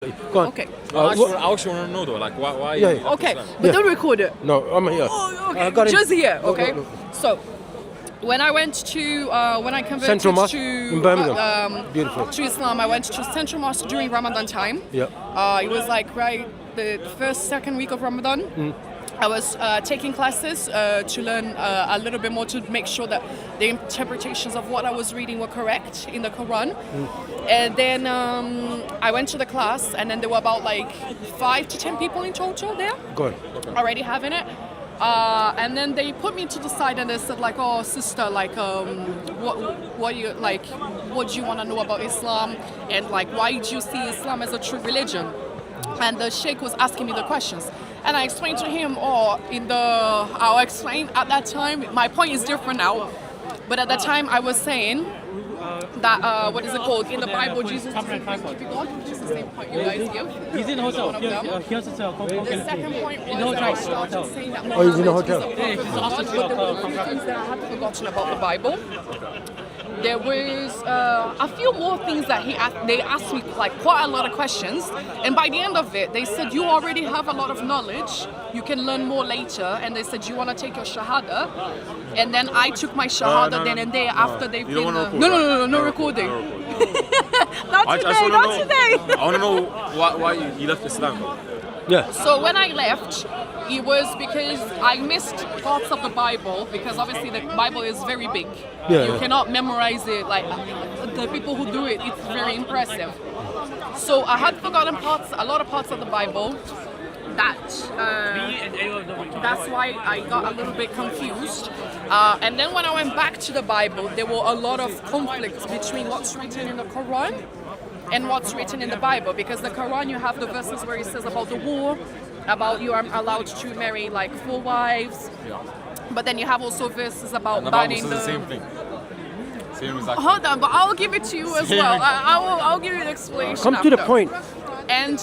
Go on. Okay. I actually want to know though, like why Yeah, you yeah. left Okay, Islam? but don't record it. No, I'm here. Oh, I okay. got it. Just here, okay? Go. So, when I went to, when I converted Central Mosque to in Birmingham. Beautiful. to Islam, I went to Central Mosque during Ramadan time. Yeah. It was like right the second week of Ramadan. I was taking classes to learn a little bit more to make sure that the interpretations of what I was reading were correct in the Quran. And then I went to the class, and then there were about like 5 to 10 people in total there. Go on. Already having it. And then they put me to the side and they said like, oh sister, like what you like, what do you want to know about Islam, and like why do you see Islam as a true religion? And the sheikh was asking me the questions, and I explained to him, I'll explain at that time, my point is different now, but at that time I was saying that, what is it called, in the Bible, Jesus keep it going, which is the same point you guys give. He's in the hotel. One of them. Here's the hotel. The second point was I started saying that Oh, he's in the Muhammad hotel. is a prophet of God, but there were a few things that I had forgotten about the Bible. There was a few more things that they asked me like quite a lot of questions, and by the end of it they said you already have a lot of knowledge, you can learn more later, and they said you want to take your shahada, and then I took my shahada then and there after they've You don't been wanna record, no right? recording. No Not today, not today. I want to know why you left Islam. Yeah. So when I left, it was because I missed parts of the Bible, because obviously the Bible is very big. Yeah, You yeah. cannot memorize it. Like the people who do it, it's very impressive. So I had forgotten a lot of parts of the Bible. That's why I got a little bit confused. And then when I went back to the Bible, there were a lot of conflicts between what's written in the Quran and what's written in the Bible, because the Quran, you have the verses where it says about the war, about you are allowed to marry like 4 wives, but then you have also verses about And the Bible banning says the same thing. Same exact. Hold on, but I'll give it to you as well. I'll give you the explanation. Come to the after. point. And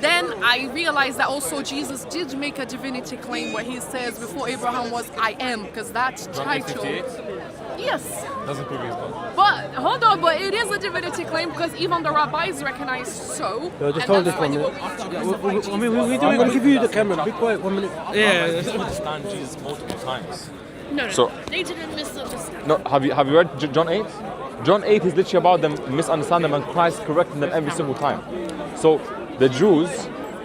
then I realized that also Jesus did make a divinity claim where he says before Abraham was I am, because that John title. 8:58 Yes. doesn't prove he's God. But hold on, but it is a divinity claim because even the rabbis recognize so. No, just and hold that's this why one they were minute. we I'm going to give you the camera. Be quiet 1 minute. Yeah. Understand Jesus multiple times. No, So- they didn't misunderstand. No, have you read John 8? John 8 is literally about them misunderstanding them and Christ correcting them every single time. So the Jews,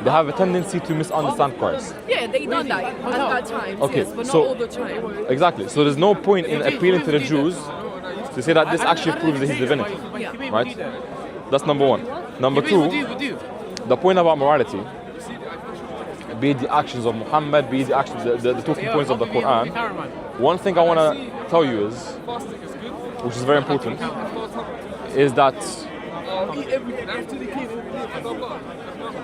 they have a tendency to misunderstand Christ. Yeah, they done that at that time. Okay, Yes, but so- not all the time. Exactly. So there's no point in appealing to the Jews to say that this actually proves that he's divinity, Yeah. right? That's number one. Number two, the point about morality, be it the actions of Muhammad, be it the actions, the talking points of the Quran. One thing I want to tell you is, which is very important, is that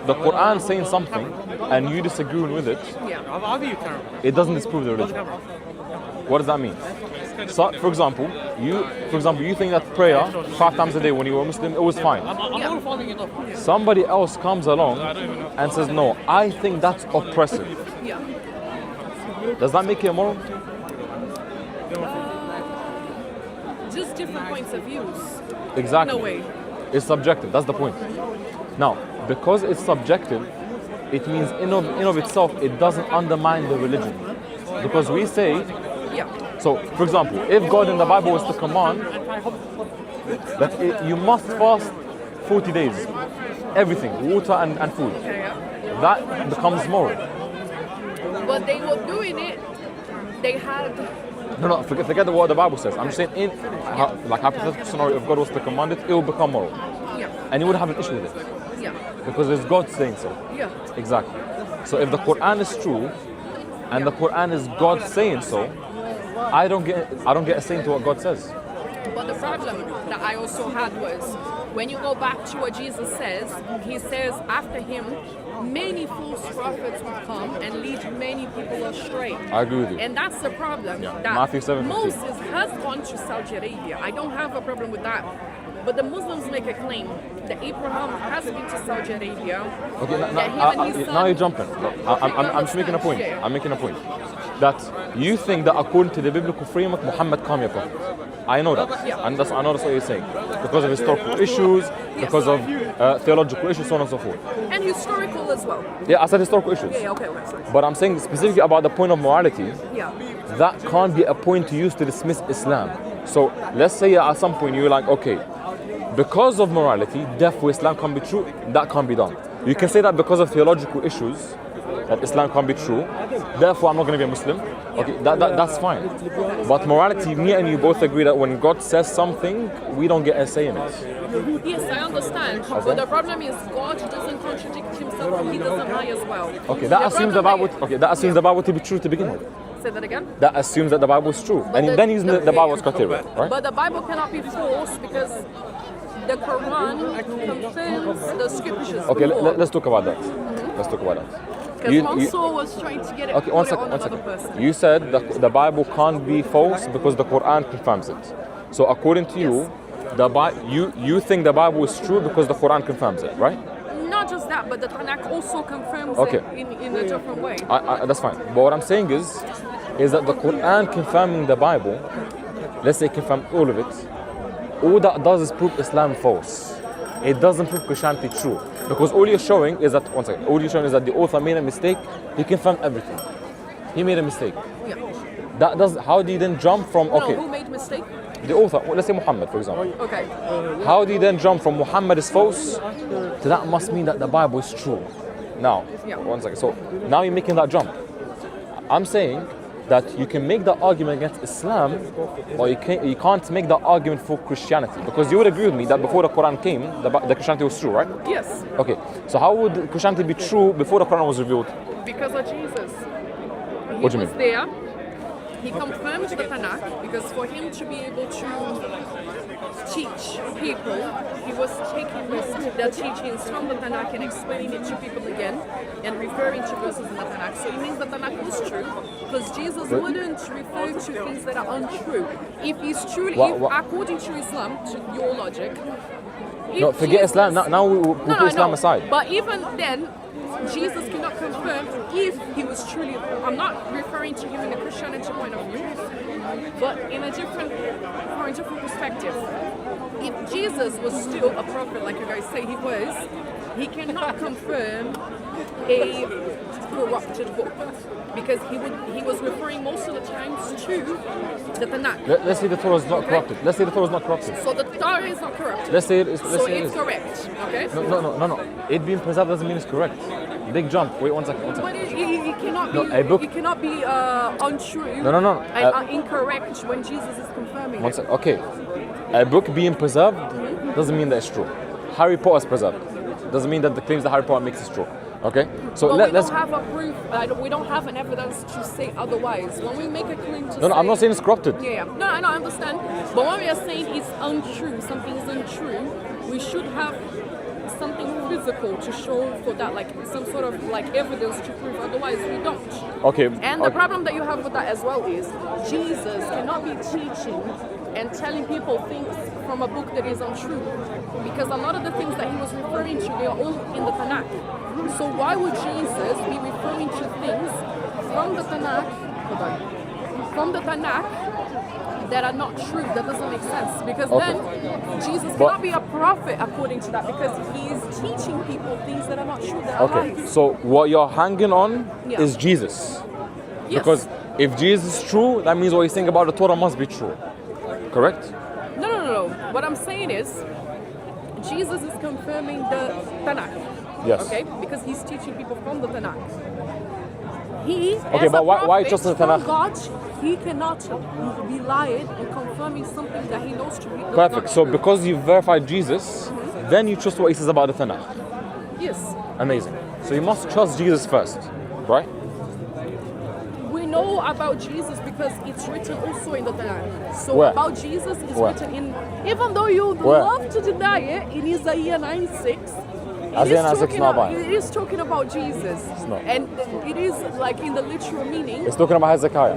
the Quran saying something and you disagreeing with it, it doesn't disprove the religion. What does that mean? So, for example, you think that prayer 5 times a day when you were a Muslim, it was fine. Somebody else comes along and says, no, I think that's oppressive. Yeah. Does that make it immoral? Just different points of views. Exactly. No way. It's subjective, that's the point. Now, because it's subjective, it means in of itself, it doesn't undermine the religion. Because we say, Yeah. so for example, if God in the Bible was to command that you must fast 40 days, everything, water and food, that becomes moral. But they were doing it. They had. No, forget what the Bible says. I'm just saying, like hypothetical scenario, if God was to command it, it will become moral. Yeah. And you would have an issue with it. Yeah. Because it's God saying so. Yeah. Exactly. So if the Quran is true, and the Quran is God saying so, I don't get a saying to what God says. But the problem that I also had was when you go back to what Jesus says, he says after him, many false prophets will come and lead many people astray. I agree with you. And that's the problem. Yeah. That Matthew 7:15. Moses has gone to Saudi Arabia. I don't have a problem with that. But the Muslims make a claim that Abraham has been to Saudi Arabia. Okay, that him and his son- now you're jumping. I'm just making a point. Yeah. I'm making a point. That you think that according to the biblical framework, Muhammad can't be a prophet. I know that. Yeah. And I know that's what you're saying. Because of historical issues, because of theological issues, so on and so forth. And historical as well. Yeah, I said historical issues. Yeah, okay, sorry. But I'm saying specifically about the point of morality, Yeah. that can't be a point to use to dismiss Islam. So let's say at some point you're like, okay, because of morality, death for Islam can't be true, that can't be done. You can say that because of theological issues, that Islam can't be true, therefore I'm not going to be a Muslim. Okay, that's fine. But morality, me and you both agree that when God says something, we don't get a say in it. Yes, I understand. But the problem is God doesn't contradict himself and he doesn't lie as well. Okay, that assumes the Bible to be true to begin with. Say that again? That assumes that the Bible is true. But And then using the Bible as criteria, right? But the Bible cannot be false because the Quran confirms the scriptures. Okay, let's talk about that. Let's talk about that. Because Mansour was trying to get it Okay, one put it on second. another person. You said that the Bible can't be false because the Quran confirms it. So according to you, you think the Bible is true because the Quran confirms it, right? Not just that, but the Tanakh also confirms Okay. it in a different way. That's fine. But what I'm saying is that the Quran confirming the Bible, let's say confirm all of it, all that does is prove Islam false. It doesn't prove Christianity true. Because all you're showing is that, one second, all you're showing is that the author made a mistake, he confirmed everything. He made a mistake. Yeah. How do you then jump from, okay, No, who made mistake? the author, let's say Muhammad, for example. Okay. How do you then jump from Muhammad is false to that must mean that the Bible is true? Now, Yeah. one second. So now you're making that jump. I'm saying that you can make the argument against Islam, or you can't make the argument for Christianity, because you would agree with me that before the Quran came, the Christianity was true, right? Yes. Okay. So how would Christianity be true before the Quran was revealed? Because of Jesus. He What do you was mean? there. He confirmed the Tanakh because for him to be able to teach people, he was taking the teachings from the Tanakh and explaining it to people again and referring to verses in the Tanakh. So it means the Tanakh was true because Jesus wouldn't refer to things that are untrue. If he's truly, according to Islam, to your logic, No, forget Islam. Now we put Islam aside. But even then, Jesus cannot confirm if he was truly. I'm not referring to him in a Christianity point of view, but in a different perspective. If Jesus was still a prophet, like you guys say he was, he cannot confirm a corrupted book because he was referring most of the times to the Tanakh. Let's say the Torah is not corrupted. Let's say the Torah is not corrupted. So the Torah is not corrupted. Let's say it is. So it's correct, okay? No. It being preserved doesn't mean it's correct. Big jump. Wait, one second. But it cannot be. No, a book. It cannot be untrue. No. And incorrect when Jesus is confirming One it. second. Okay, a book being preserved doesn't mean that it's true. Harry Potter is preserved. Doesn't mean that the claims that Harry Potter makes is true. Okay, so But we let's. don't have a proof. We don't have an evidence to say otherwise. When we make a claim to No, I'm not saying it's corrupted. Yeah. No, I know, I understand. But when we are saying it's untrue, something is untrue, we should have something physical to show for that, like some sort of like evidence to prove. Otherwise, we don't. Okay. And the problem that you have with that as well is Jesus cannot be teaching and telling people things from a book that is untrue, because a lot of the things that he was referring to, they are all in the Tanakh. So why would Jesus be referring to things from the Tanakh? That are not true? That doesn't make sense, because then Jesus cannot be a prophet according to that, because he is teaching people things that are not true, that are Okay. lies. So what you're hanging on Yeah. is Jesus. Yes. Because if Jesus is true, that means what he's saying about the Torah must be true. Correct? No. What I'm saying is, Jesus is confirming the Tanakh. Yes. Okay? Because he's teaching people from the Tanakh. He, Okay, as but a why prophet just the from Tanakh? God, he cannot be lying and confirming something that he knows to be Perfect. not So true. because you verified Jesus, then you trust what he says about the Tanakh. Yes. Amazing. So you must trust Jesus first, right? We know about Jesus because it's written also in the Tanakh. So Where? about Jesus is Where? written in, even though you Where? love to deny it, in Isaiah 9:6. Isaiah 9:6 is not Bible. It is talking about Jesus. not. And it is like in the literal meaning. It's talking about Hezekiah.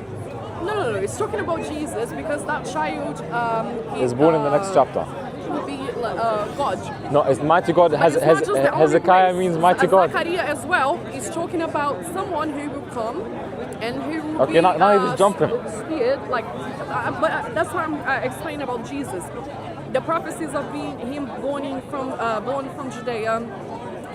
No. It's talking about Jesus because that child It's born in the next chapter. will be God. No, it's mighty God. But it's not just the only Hezekiah place. means mighty God. Zachariah as well is talking about someone who will come and who will Okay, be now you're just jumping. speared, like, but that's why I'm explaining about Jesus. The prophecies of being him born from Judea,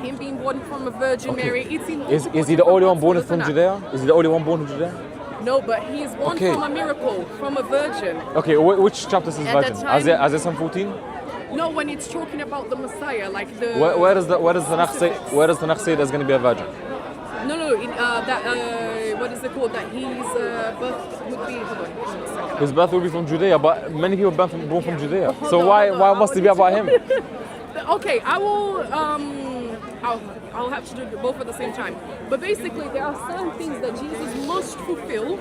him being born from a Virgin Mary. It's in Is he the only one born from Judea? Is he the only one born from Judea? No, but he is born from a miracle, from a virgin. Okay, which chapter says At virgin? the time- Isaiah 7:14? No, when it's talking about the Messiah, like the. Where does the Tanakh say? Where does the Tanakh say there's going to be a virgin? No. What is it called? That his birth would be. Hold on, a second. His birth will be from Judea, but many people born from Judea. So why must it be about him? Okay, I will. I'll have to do both at the same time. But basically, there are certain things that Jesus must fulfill,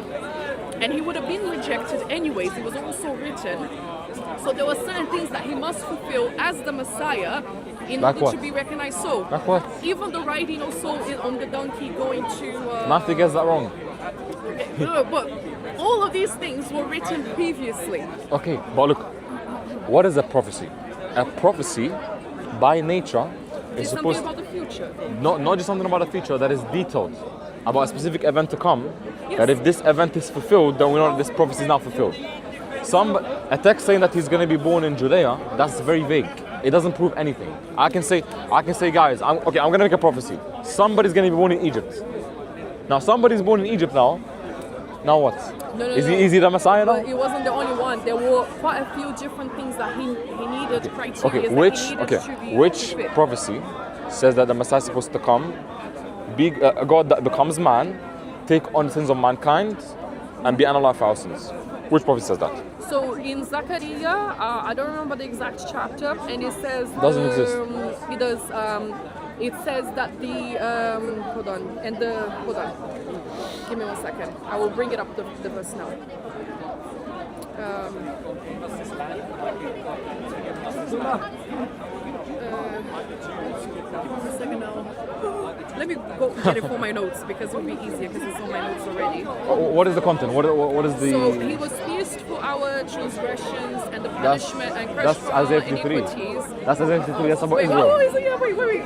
and he would have been rejected anyways. It was also written. So there were certain things that he must fulfill as the Messiah in Like order what? to be recognized. So, Like what? even the riding also on the donkey going to. Matthew gets that wrong. No, but all of these things were written previously. Okay, but look, what is a prophecy? A prophecy, by nature, is It's something supposed about the future. not just something about the future that is detailed about a specific event to come. Yes. That if this event is fulfilled, then we know that this prophecy is now fulfilled. A text saying that he's going to be born in Judea, that's very vague. It doesn't prove anything. I can say, guys, I'm going to make a prophecy. Somebody's going to be born in Egypt. Now, somebody's born in Egypt now. Now what? No, Is he the Messiah now? But he wasn't the only one. There were quite a few different things that he needed criteria. Okay, that which he needed to be which fit. prophecy says that the Messiah is supposed to come, be a God that becomes man, take on the sins of mankind, and be analyzed for our sins? Which prophecy says that? So in Zechariah, I don't remember the exact chapter, and it says Doesn't exist. It does. It says that the hold on. Give me 1 second. I will bring it up the verse now. Give me 1 second now. Let me go get it for my notes because it will be easier because it's on my notes already. What is the content? What is the? So he was pierced for our transgressions and the punishment and crushed that's for our Isaiah 53. iniquities. That's Isaiah 53. That's about Wait, Israel. wait.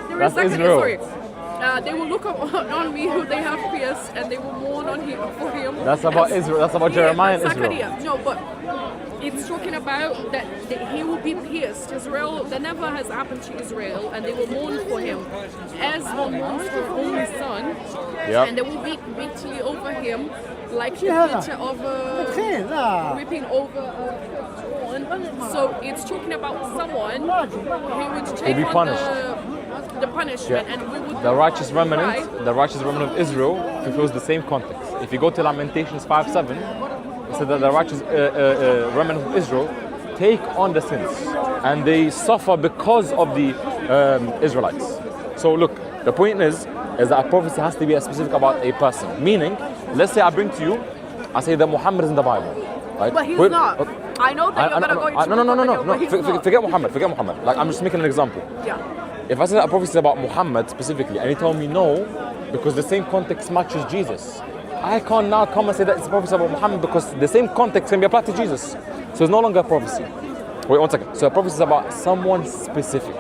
There That's is Israel. Sorry. They will look on me who they have pierced and they will mourn on him for him. That's about Israel. That's about Jeremiah and Israel. Zechariah. No, but it's talking about that he will be pierced. Israel, that never has happened to Israel, and they will mourn for him as one mourns for her only son. Yep. And they will weep bitterly over him, like the picture of weeping over a thorn. So it's talking about someone who would take be on punished. the punishment, and we would The righteous cry. remnant, of Israel fulfills the same context. If you go to Lamentations 5:7, it said that the righteous remnant of Israel take on the sins and they suffer because of the Israelites. So look, the point is that a prophecy has to be specific about a person. Meaning, let's say I bring to you, I say that Muhammad is in the Bible. Right? But he's not. I know that you're gonna go into No. Forget Muhammad. Like, I'm just making an example. Yeah. If I say that a prophecy is about Muhammad specifically, and you tell me no, because the same context matches Jesus, I can't now come and say that it's a prophecy about Muhammad because the same context can be applied to Jesus. So it's no longer a prophecy. Wait 1 second. So a prophecy is about someone specific.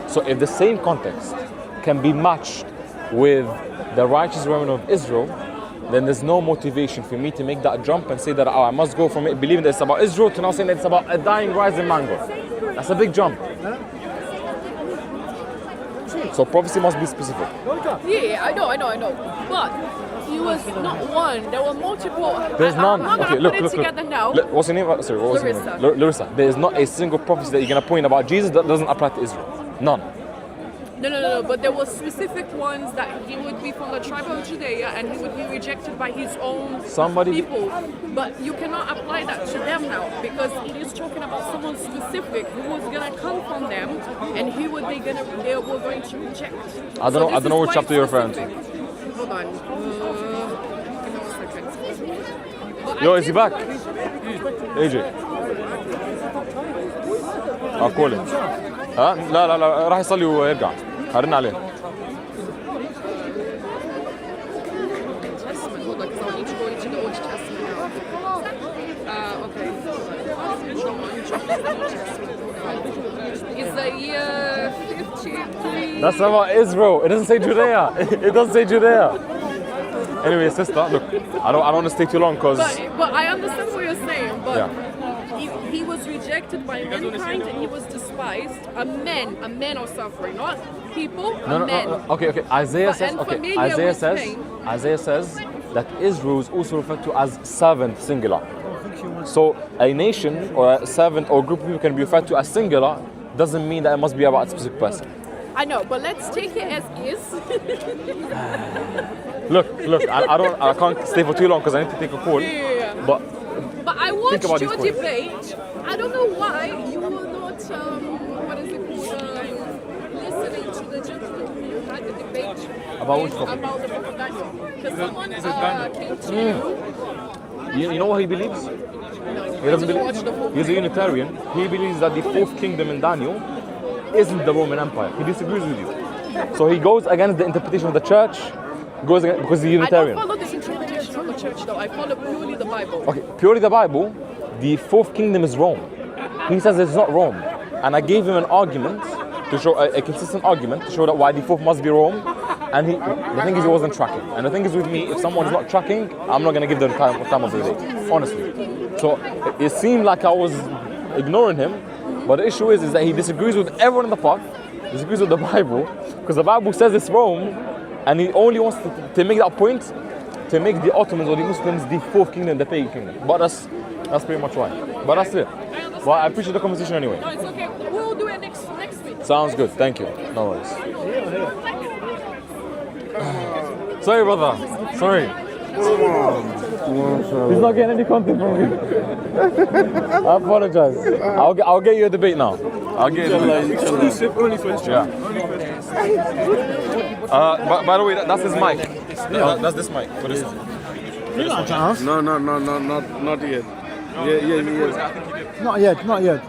So if the same context can be matched with the righteous remnant of Israel, then there's no motivation for me to make that jump and say that I must go from it believing that it's about Israel to now saying that it's about a dying rising mango. That's a big jump. So prophecy must be specific. Yeah, I know. But he was not one. There were multiple. There's none. I'm not Okay, gonna put it together now. What's your name? Sorry, what was your name? Larissa. There is not a single prophecy that you're going to point about Jesus that doesn't apply to Israel. None. No. But there were specific ones that he would be from the tribe of Judea and he would be rejected by his own people. But you cannot apply that to them now because it is talking about someone specific who was gonna come from them and they were going to reject. I don't know which chapter you're referring to. Hold on. Give me 1 second. But Yo, I is he did back? want- AJ. I'll call him. ها لا راح يصلي ويرجع هرن عليه. Hold on, 'cause I need to go into the Old Testament now. Okay. It's the year 53. That's about Israel. It doesn't say Judea. It doesn't say Judea. Anyway, sister, look, I don't want to stay too long because. But I understand what you're saying. But Yeah. he was rejected by mankind and he was despised. A man are suffering, not people. No. Okay. Isaiah But- says. and Okay. familiar with pain. Isaiah says that Israel is also referred to as servant singular. So a nation or a servant or group of people can be referred to as singular. Doesn't mean that it must be about a specific person. I know, but let's take it as is. Look. I can't stay for too long because I need to take a call. Yeah. But But I watched about your these points. debate. I don't know why you were not, what is it called, listening to the gentleman who had the debate About which topic? about the book of Daniel. Because someone came to you. you know what he believes? He doesn't didn't watch the believe. whole He's a Unitarian. He believes that the fourth kingdom in Daniel isn't the Roman Empire. He disagrees with you. So he goes against the interpretation of the church. Goes against, because he's I don't Unitarian. follow the interpretation of the church though. I follow purely the Bible. Okay, purely the Bible, the fourth kingdom is Rome. He says it's not Rome. And I gave him an argument to show a consistent argument to show that why the fourth must be Rome. And the thing is, he wasn't tracking. And the thing is with me, if someone's not tracking, I'm not going to give them time of the day, honestly. So it seemed like I was ignoring him, but the issue is that he disagrees with everyone in the park, disagrees with the Bible, because the Bible says it's Rome, and he only wants to make that point to make the Ottomans or the Muslims the fourth kingdom, the pagan kingdom. But that's pretty much right. But that's it. Well, I appreciate the conversation anyway. No, it's okay. We'll do it next week. Sounds good. Thank you. No worries. Sorry, brother. Sorry. He's not getting any content from me. I apologize. I'll get you a debate now. I'll get you a debate. Only for history. Yeah. By the way, that's his mic. That's this mic. For this one. No, not yet. Yeah. Not yet.